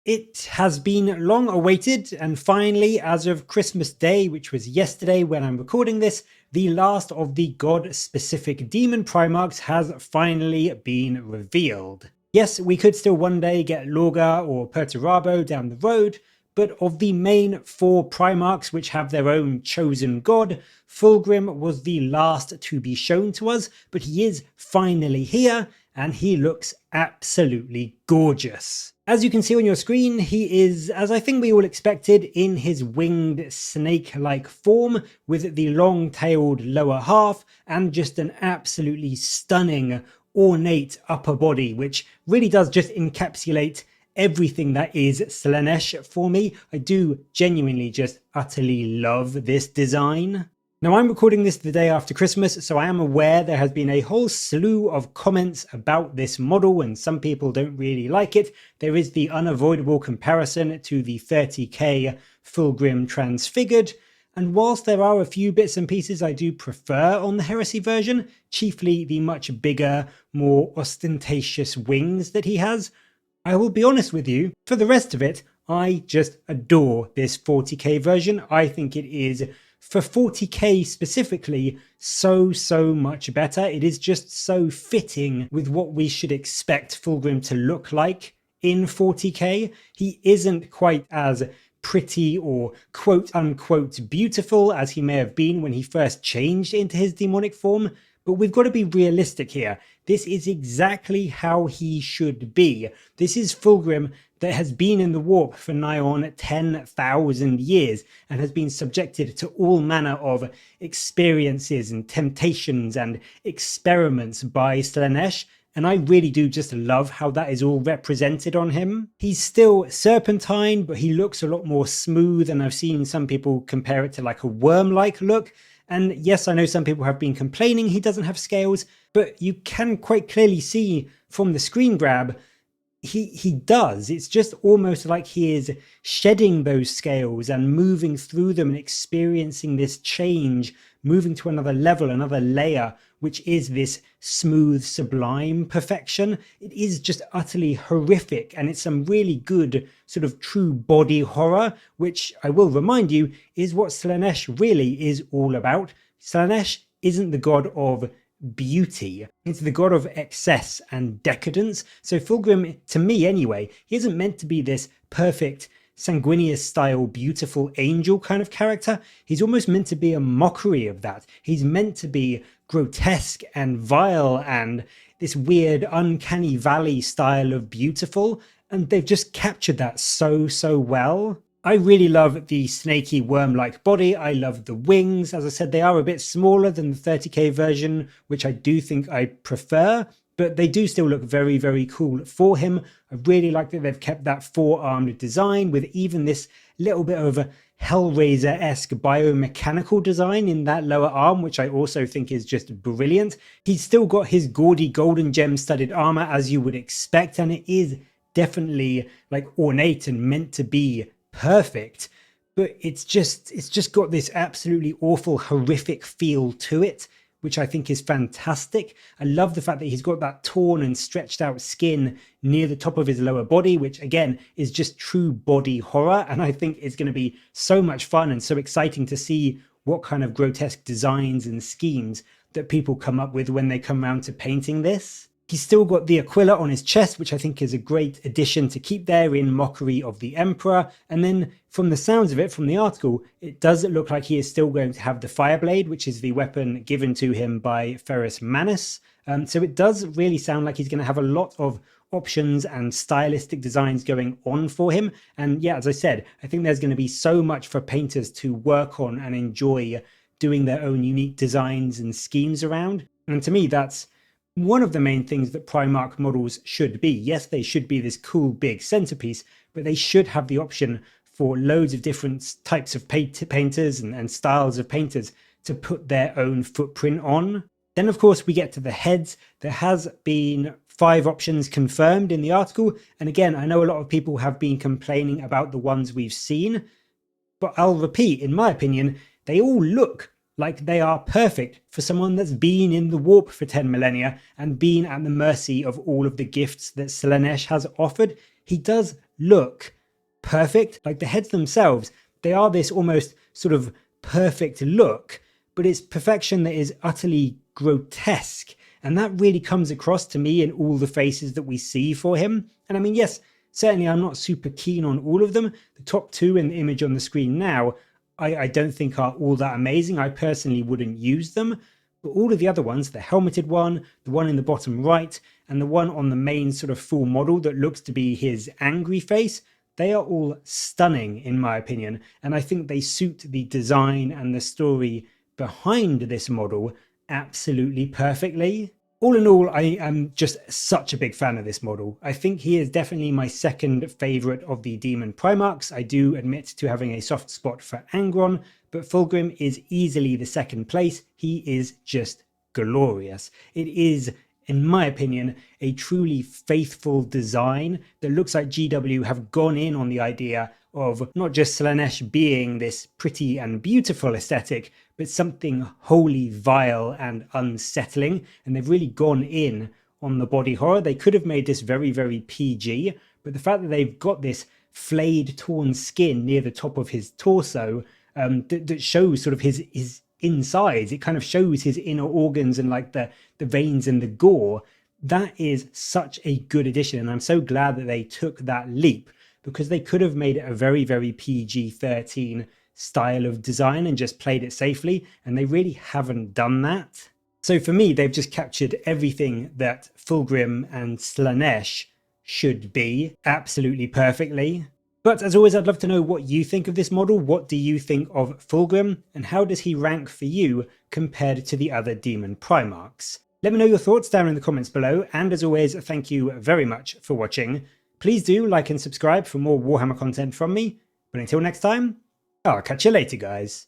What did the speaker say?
It has been long awaited, and finally, as of Christmas Day, which was yesterday when I'm recording this, the last of the god-specific demon Primarchs has finally been revealed. Yes, we could still one day get Lorga or Perturabo down the road, but of the main 4 Primarchs which have their own chosen god, Fulgrim was the last to be shown to us, but he is finally here, and he looks absolutely gorgeous. As you can see on your screen, he is, as I think we all expected, in his winged snake-like form with the long-tailed lower half and just an absolutely stunning, ornate upper body, which really does just encapsulate everything that is Slaanesh for me. I do genuinely just utterly love this design. Now, I'm recording this the day after Christmas, so I am aware there has been a whole slew of comments about this model, and some people don't really like it. There is the unavoidable comparison to the 30k Fulgrim Transfigured, and whilst there are a few bits and pieces I do prefer on the Heresy version, chiefly the much bigger, more ostentatious wings that he has, I will be honest with you, for the rest of it, I just adore this 40k version. I think it is, for 40k specifically, so much better. It is just so fitting with what we should expect Fulgrim to look like in 40k. He isn't quite as pretty or quote unquote beautiful as he may have been when he first changed into his demonic form, but we've got to be realistic here. This is exactly how he should be. This is Fulgrim that has been in the warp for nigh on 10,000 years and has been subjected to all manner of experiences and temptations and experiments by Slaanesh, and I really do just love how that is all represented on him. He's still serpentine, but he looks a lot more smooth, and I've seen some people compare it to like a worm-like look. And yes, I know some people have been complaining he doesn't have scales, but you can quite clearly see from the screen grab he does. It's just almost like he is shedding those scales and moving through them and experiencing this change, moving to another level, another layer, which is this smooth, sublime perfection. It is just utterly horrific, and it's some really good sort of true body horror, which I will remind you is what Slaanesh really is all about. Slaanesh isn't the god of beauty, it's the god of excess and decadence. So Fulgrim, to me anyway, he isn't meant to be this perfect sanguineous style beautiful angel kind of character. He's almost meant to be a mockery of that. He's meant to be grotesque and vile and this weird uncanny valley style of beautiful, and they've just captured that so well. I really love the snaky worm-like body. I love the wings. As I said, they are a bit smaller than the 30k version, which I do think I prefer, but they do still look very cool for him. I really like that they've kept that 4-armed design with even this little bit of a Hellraiser-esque biomechanical design in that lower arm, which I also think is just brilliant. He's still got his gaudy golden gem studded armor as you would expect, and it is definitely like ornate and meant to be perfect, but it's just got this absolutely awful, horrific feel to it, which I think is fantastic. I love the fact that he's got that torn and stretched out skin near the top of his lower body, which again is just true body horror, and I think it's going to be so much fun and so exciting to see what kind of grotesque designs and schemes that people come up with when they come around to painting this. He's still got the Aquila on his chest, which I think is a great addition to keep there in mockery of the Emperor. And then from the sounds of it, from the article, it does look like he is still going to have the Fireblade, which is the weapon given to him by Ferrus Manus. So it does really sound like he's going to have a lot of options and stylistic designs going on for him. And yeah, as I said, I think there's going to be so much for painters to work on and enjoy doing their own unique designs and schemes around. And to me, that's one of the main things that Primarch models should be. Yes, they should be this cool big centerpiece, but they should have the option for loads of different types of painters and styles of painters to put their own footprint on. Then of course we get to the heads. There has been 5 options confirmed in the article, and again, I know a lot of people have been complaining about the ones we've seen, but I'll repeat, in my opinion, they all look like they are perfect for someone that's been in the warp for 10 millennia and been at the mercy of all of the gifts that Slaanesh has offered. He does look perfect. Like the heads themselves, they are this almost sort of perfect look, but it's perfection that is utterly grotesque. And that really comes across to me in all the faces that we see for him. And I mean, yes, certainly I'm not super keen on all of them. The top two in the image on the screen now, I don't think are all that amazing. I personally wouldn't use them. But all of the other ones, the helmeted one, the one in the bottom right, and the one on the main sort of full model that looks to be his angry face, they are all stunning in my opinion. And I think they suit the design and the story behind this model absolutely perfectly. All in all, I am just such a big fan of this model. I think he is definitely my second favourite of the Demon Primarchs. I do admit to having a soft spot for Angron, but Fulgrim is easily the second place. He is just glorious. It is, in my opinion, a truly faithful design that looks like GW have gone in on the idea of not just Slaanesh being this pretty and beautiful aesthetic, but something wholly vile and unsettling. And they've really gone in on the body horror. They could have made this very, very PG, but the fact that they've got this flayed, torn skin near the top of his torso that shows sort of his insides, it kind of shows his inner organs and like the veins and the gore. That is such a good addition, and I'm so glad that they took that leap, because they could have made it a very, very PG-13 style of design and just played it safely, and they really haven't done that. So for me, they've just captured everything that Fulgrim and Slaanesh should be absolutely perfectly. But as always, I'd love to know what you think of this model. What do you think of Fulgrim, and how does he rank for you compared to the other Demon Primarchs? Let me know your thoughts down in the comments below, and as always, thank you very much for watching. Please do like and subscribe for more Warhammer content from me, but until next time, I'll catch you later, guys.